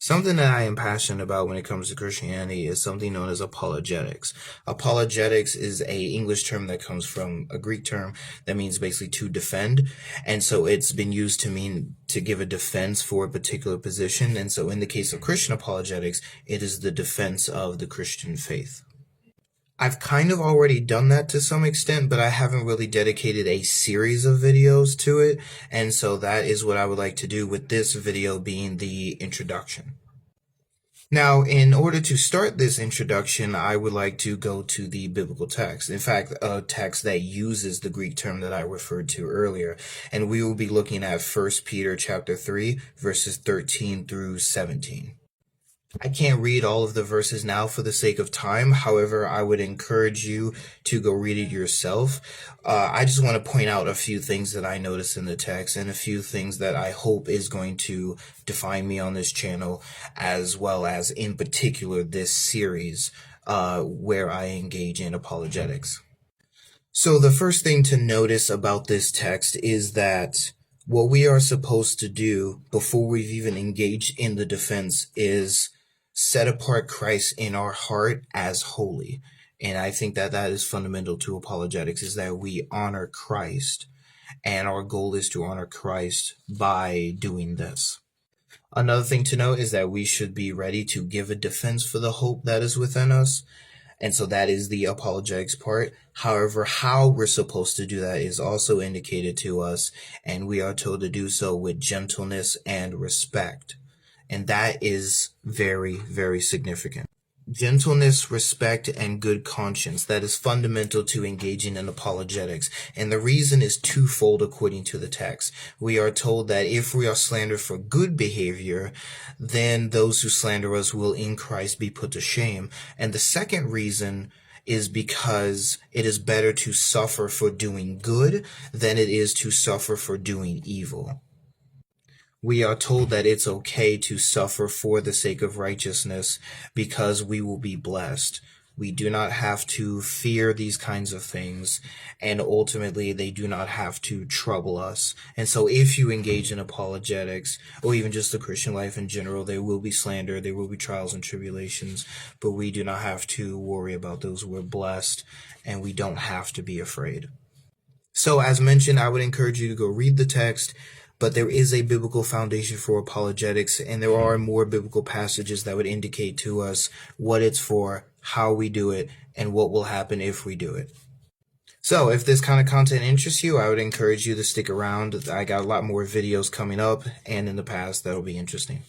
Something that I am passionate about when it comes to Christianity is something known as apologetics. Apologetics is a English term that comes from a Greek term that means basically to defend. And so it's been used to mean to give a defense for a particular position. And so in the case of Christian apologetics, it is the defense of the Christian faith. I've kind of already done that to some extent, but I haven't really dedicated a series of videos to it. And so that is what I would like to do with this video being the introduction. Now, in order to start this introduction, I would like to go to the biblical text. In fact, a text that uses the Greek term that I referred to earlier. And we will be looking at 1 Peter chapter 3, verses 13 through 17. I can't read all of the verses now for the sake of time. However, I would encourage you to go read it yourself. I just want to point out a few things that I noticed in the text and a few things that I hope is going to define me on this channel, as well as in particular this series where I engage in apologetics. So the first thing to notice about this text is that what we are supposed to do before we've even engaged in the defense is set apart Christ in our heart as holy. And I think that that is fundamental to apologetics, is that we honor Christ, and our goal is to honor Christ by doing this. Another thing to note is that we should be ready to give a defense for the hope that is within us. And so that is the apologetics part. However, how we're supposed to do that is also indicated to us, and we are told to do so with gentleness and respect. And that is very, very significant. Gentleness, respect, and good conscience. That is fundamental to engaging in apologetics. And the reason is twofold according to the text. We are told that if we are slandered for good behavior, then those who slander us will in Christ be put to shame. And the second reason is because it is better to suffer for doing good than it is to suffer for doing evil. We are told that it's okay to suffer for the sake of righteousness because we will be blessed. We do not have to fear these kinds of things, and ultimately they do not have to trouble us. And so if you engage in apologetics, or even just the Christian life in general, there will be slander, there will be trials and tribulations, but we do not have to worry about those. We're blessed, and we don't have to be afraid. So as mentioned, I would encourage you to go read the text, but there is a biblical foundation for apologetics, and there are more biblical passages that would indicate to us what it's for, how we do it, and what will happen if we do it. So if this kind of content interests you, I would encourage you to stick around. I got a lot more videos coming up and in the past that'll be interesting.